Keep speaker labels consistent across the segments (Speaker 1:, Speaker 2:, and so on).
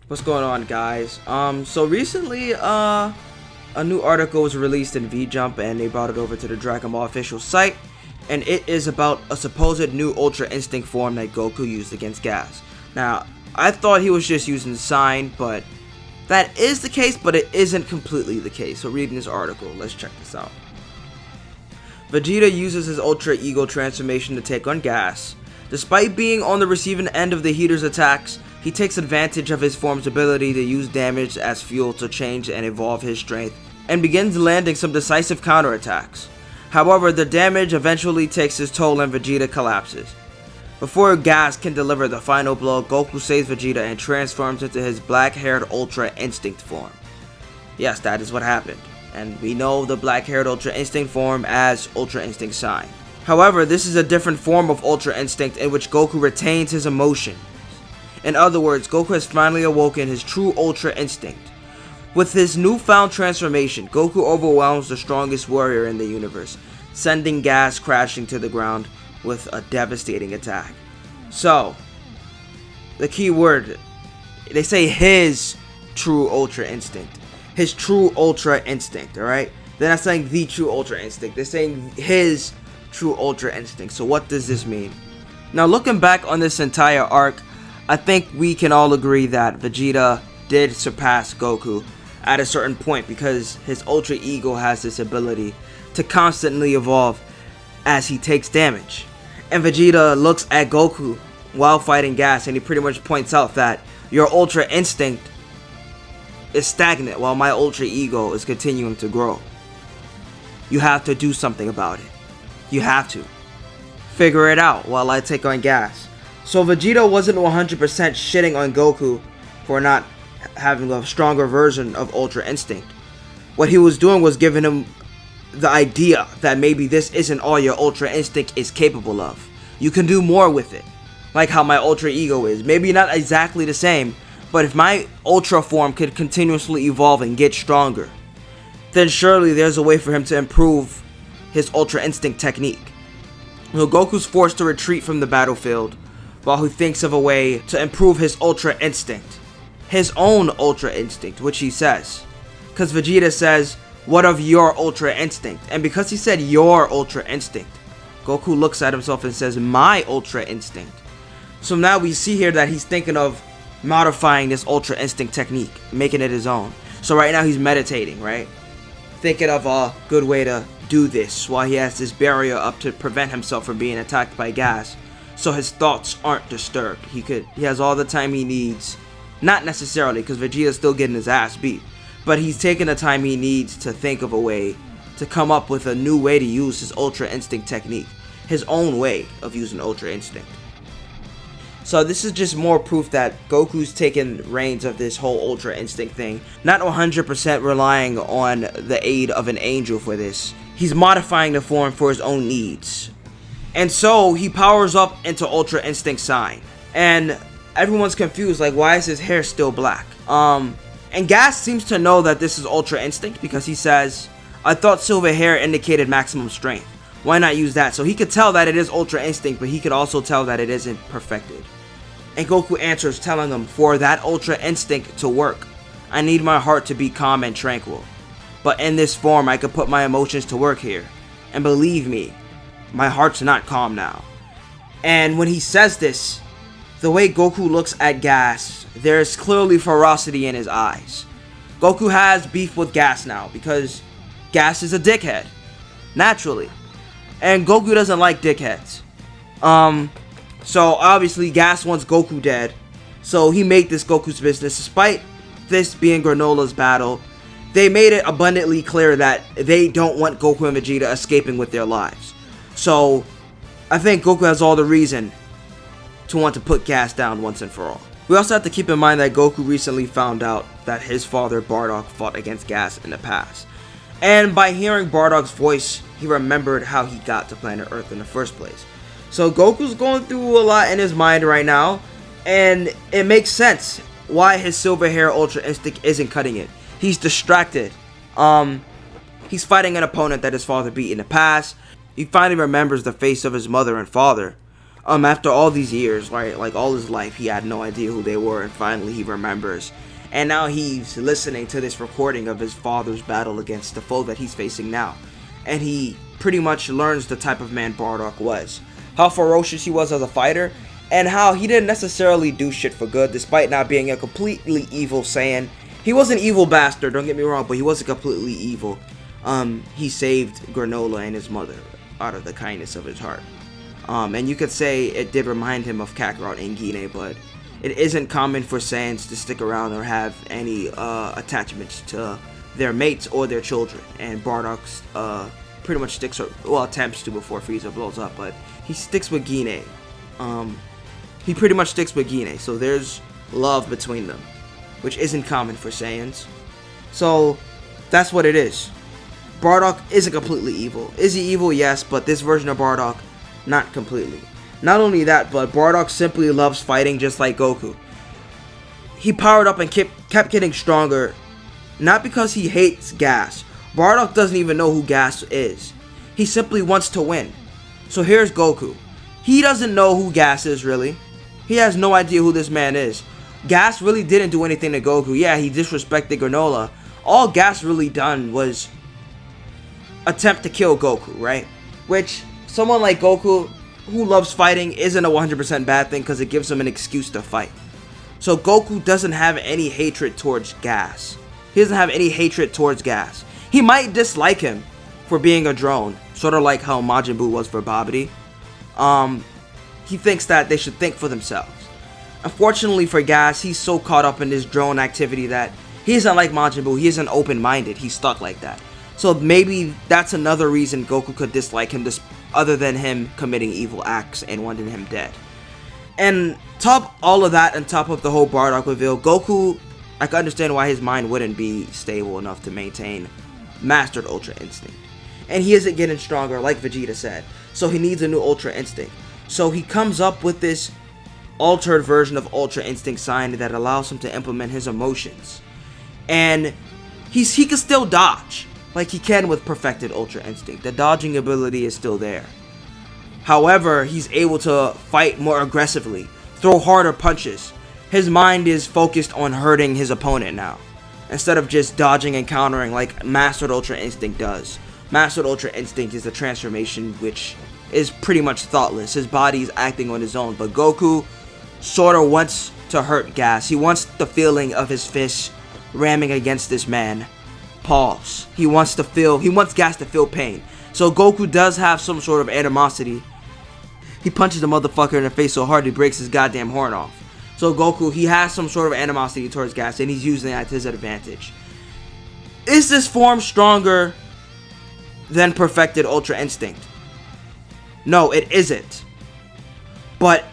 Speaker 1: What's going on, guys? So recently, a new article was released in VJump, and they brought it over to the Dragon Ball official site, and it is about a supposed new Ultra Instinct form that Goku used against Gas. Now, I thought he was just using Sign, but that is the case, but it isn't completely the case. So reading this article, let's check this out. Vegeta uses his Ultra Ego transformation to take on Gas. Despite being on the receiving end of the Heater's attacks, he takes advantage of his form's ability to use damage as fuel to change and evolve his strength, and begins landing some decisive counterattacks. However, the damage eventually takes its toll and Vegeta collapses. Before Gas can deliver the final blow, Goku saves Vegeta and transforms into his black-haired Ultra Instinct form. Yes, that is what happened, and we know the black-haired Ultra Instinct form as Ultra Instinct Sign. However, this is a different form of Ultra Instinct in which Goku retains his emotion. In other words, Goku has finally awoken his true Ultra Instinct. With his newfound transformation, Goku overwhelms the strongest warrior in the universe, sending Gas crashing to the ground with a devastating attack. So, the key word, they say his true Ultra Instinct. His true Ultra Instinct, alright? They're not saying the true Ultra Instinct, they're saying his true Ultra Instinct. So what does this mean? Now, looking back on this entire arc, I think we can all agree that Vegeta did surpass Goku at a certain point because his Ultra Ego has this ability to constantly evolve as he takes damage. And Vegeta looks at Goku while fighting Gas, and he pretty much points out that your Ultra Instinct is stagnant while my Ultra Ego is continuing to grow. You have to do something about it. You have to figure it out while I take on Gas. So Vegeta wasn't 100% shitting on Goku for not having a stronger version of Ultra Instinct. What he was doing was giving him the idea that maybe this isn't all your Ultra Instinct is capable of. You can do more with it. Like how my Ultra Ego is. Maybe not exactly the same, but if my Ultra form could continuously evolve and get stronger, then surely there's a way for him to improve his Ultra Instinct technique. So Goku's forced to retreat from the battlefield while he thinks of a way to improve his Ultra Instinct. His own Ultra Instinct, which he says. Because Vegeta says, what of your Ultra Instinct? And because he said your Ultra Instinct, Goku looks at himself and says, my Ultra Instinct. So now we see here that he's thinking of modifying this Ultra Instinct technique, making it his own. So right now he's meditating, right? Thinking of a good way to do this while he has this barrier up to prevent himself from being attacked by Gas. So his thoughts aren't disturbed. He has all the time he needs. Not necessarily, because Vegeta's still getting his ass beat. But he's taking the time he needs to think of a way to come up with a new way to use his Ultra Instinct technique. His own way of using Ultra Instinct. So this is just more proof that Goku's taking reins of this whole Ultra Instinct thing. Not 100% relying on the aid of an angel for this. He's modifying the form for his own needs. And so he powers up into Ultra Instinct Sign. And everyone's confused, like, why is his hair still black? And Gas seems to know that this is Ultra Instinct because he says, I thought silver hair indicated maximum strength. Why not use that? So he could tell that it is Ultra Instinct, but he could also tell that it isn't perfected. And Goku answers telling him, for that Ultra Instinct to work, I need my heart to be calm and tranquil. But in this form, I could put my emotions to work here. And believe me, my heart's not calm now. And when he says this, the way Goku looks at Gas, there's clearly ferocity in his eyes. Goku has beef with Gas now because Gas is a dickhead. Naturally. And Goku doesn't like dickheads. So obviously Gas wants Goku dead. So he made this Goku's business. Despite this being Granola's battle, they made it abundantly clear that they don't want Goku and Vegeta escaping with their lives. So I think Goku has all the reason to want to put Gas down once and for all. We also have to keep in mind that Goku recently found out that his father Bardock fought against Gas in the past. And by hearing Bardock's voice, he remembered how he got to planet Earth in the first place. So Goku's going through a lot in his mind right now, and it makes sense why his silver hair Ultra Instinct isn't cutting it. He's distracted. He's fighting an opponent that his father beat in the past. He finally remembers the face of his mother and father. After all these years, right, like all his life, he had no idea who they were, and finally he remembers. And now he's listening to this recording of his father's battle against the foe that he's facing now. And he pretty much learns the type of man Bardock was. How ferocious he was as a fighter, and how he didn't necessarily do shit for good, despite not being a completely evil Saiyan. He was an evil bastard, don't get me wrong, but he wasn't completely evil. He saved Granola and his mother out of the kindness of his heart. And you could say it did remind him of Kakarot and Gine, but it isn't common for Saiyans to stick around or have any attachments to their mates or their children. And Bardock pretty much sticks, well, attempts to before Frieza blows up, but he sticks with Gine. He pretty much sticks with Gine, so there's love between them, which isn't common for Saiyans. So that's what it is. Bardock isn't completely evil. Is he evil? Yes, but this version of Bardock, not completely. Not only that, but Bardock simply loves fighting just like Goku. He powered up and kept getting stronger, not because he hates gas. Bardock doesn't even know who gas is. He simply wants to win. So here's Goku. He doesn't know who gas is, really. He has no idea who this man is. Gas really didn't do anything to Goku. Yeah, he disrespected Granola. All Gas really done was attempt to kill Goku, right? Which, someone like Goku, who loves fighting, isn't a 100% bad thing because it gives him an excuse to fight. So Goku doesn't have any hatred towards Gas. He doesn't have any hatred towards Gas. He might dislike him for being a drone, sort of like how Majin Buu was for Babidi. He thinks that they should think for themselves. Unfortunately for Gas, he's so caught up in this drone activity that he isn't like Majin Buu. He isn't open-minded. He's stuck like that. So maybe that's another reason Goku could dislike him, other than him committing evil acts and wanting him dead. And top all of that, on top of the whole Bardock reveal, Goku, I can understand why his mind wouldn't be stable enough to maintain mastered Ultra Instinct. And he isn't getting stronger, like Vegeta said. So he needs a new Ultra Instinct. So he comes up with this altered version of Ultra Instinct Sign that allows him to implement his emotions. And he can still dodge, like he can with perfected Ultra Instinct. The dodging ability is still there. However, he's able to fight more aggressively, throw harder punches. His mind is focused on hurting his opponent now, instead of just dodging and countering like Mastered Ultra Instinct does. Mastered Ultra Instinct is a transformation which is pretty much thoughtless. His body is acting on his own, but Goku sort of wants to hurt Gas. He wants the feeling of his fist ramming against this man. Pause. He wants Gas to feel pain. So Goku does have some sort of animosity. He punches the motherfucker in the face so hard he breaks his goddamn horn off. So Goku, he has some sort of animosity towards Gas, and he's using that to his advantage. Is this form stronger than perfected Ultra Instinct? No, it isn't. But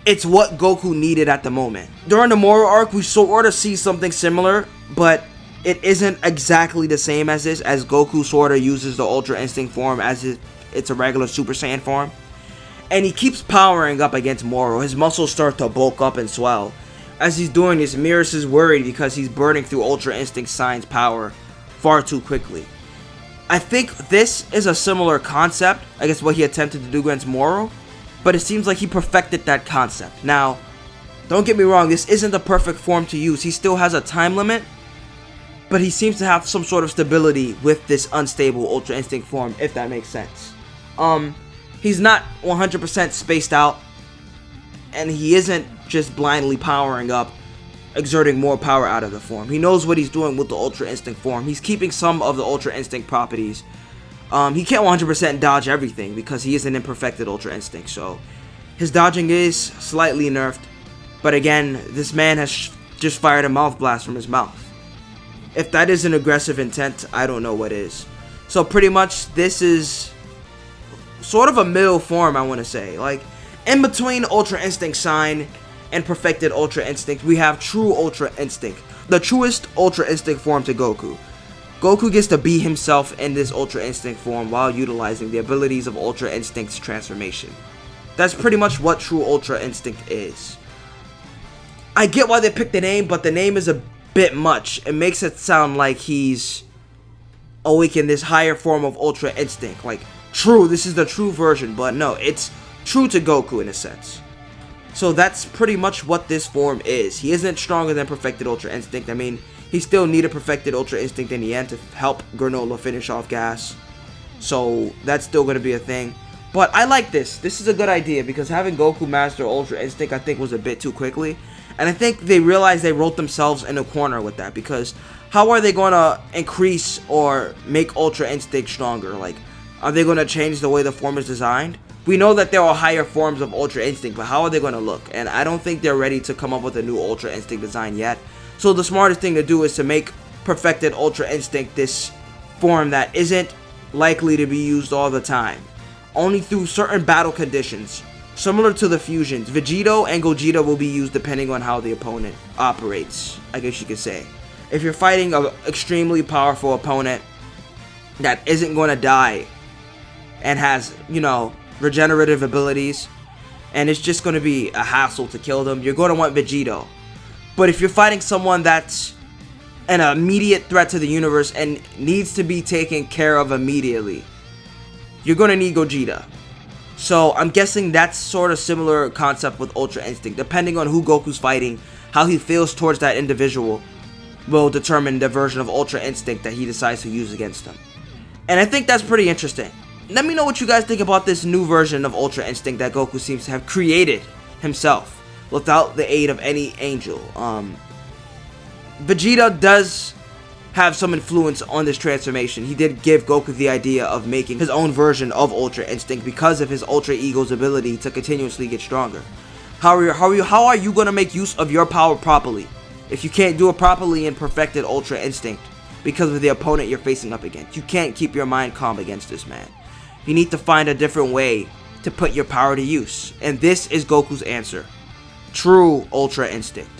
Speaker 1: it's what Goku needed at the moment. During the Moro arc, we sort of see something similar, but it isn't exactly the same as this, as Goku sort of uses the Ultra Instinct form as if it's a regular Super Saiyan form. And he keeps powering up against Moro. His muscles start to bulk up and swell. As he's doing this, Mirrors is worried because he's burning through Ultra Instinct Sign's power far too quickly. I think this is a similar concept, I guess what he attempted to do against Moro, but it seems like he perfected that concept. Now, don't get me wrong, this isn't the perfect form to use. He still has a time limit, but he seems to have some sort of stability with this unstable Ultra Instinct form, if that makes sense. He's not 100% spaced out, and he isn't just blindly powering up, exerting more power out of the form. He knows what he's doing with the Ultra Instinct form. He's keeping some of the Ultra Instinct properties. He can't 100% dodge everything because he is an imperfected Ultra Instinct, so his dodging is slightly nerfed. But again, this man has just fired a mouth blast from his mouth. If that is an aggressive intent, I don't know what is. So pretty much this is sort of a middle form, I want to say. Like, in between Ultra Instinct Sign and perfected Ultra Instinct, we have true Ultra Instinct, the truest Ultra Instinct form to Goku. Goku gets to be himself in this Ultra Instinct form while utilizing the abilities of Ultra Instinct's transformation. That's pretty much what true Ultra Instinct is. I get why they picked the name, but the name is a bit much. It makes it sound like he's awakened this higher form of Ultra Instinct. Like, true, this is the true version, but no, it's true to Goku in a sense. So that's pretty much what this form is. He isn't stronger than Perfected Ultra Instinct. I mean, he still needed Perfected Ultra Instinct in the end to help Granola finish off Gas. So that's still going to be a thing. But I like this. This is a good idea because having Goku master Ultra Instinct I think was a bit too quickly. And I think they realized they wrote themselves in a corner with that, because how are they going to increase or make Ultra Instinct stronger? Like, are they going to change the way the form is designed? We know that there are higher forms of Ultra Instinct, but how are they going to look? And I don't think they're ready to come up with a new Ultra Instinct design yet. So the smartest thing to do is to make Perfected Ultra Instinct this form that isn't likely to be used all the time. Only through certain battle conditions. Similar to the fusions, Vegito and Gogeta will be used depending on how the opponent operates, I guess you could say. If you're fighting an extremely powerful opponent that isn't going to die and has, you know, regenerative abilities, and it's just going to be a hassle to kill them, you're going to want Vegito. But if you're fighting someone that's an immediate threat to the universe and needs to be taken care of immediately, you're going to need Gogeta. So I'm guessing that's sort of similar concept with Ultra Instinct. Depending on who Goku's fighting, how he feels towards that individual will determine the version of Ultra Instinct that he decides to use against them. And I think that's pretty interesting. Let me know what you guys think about this new version of Ultra Instinct that Goku seems to have created himself without the aid of any angel. Vegeta does have some influence on this transformation. He did give Goku the idea of making his own version of Ultra Instinct because of his Ultra Ego's ability to continuously get stronger. How are you going to make use of your power properly if you can't do it properly in Perfected Ultra Instinct because of the opponent you're facing up against? You can't keep your mind calm against this man. You need to find a different way to put your power to use. And this is Goku's answer. True Ultra Instinct.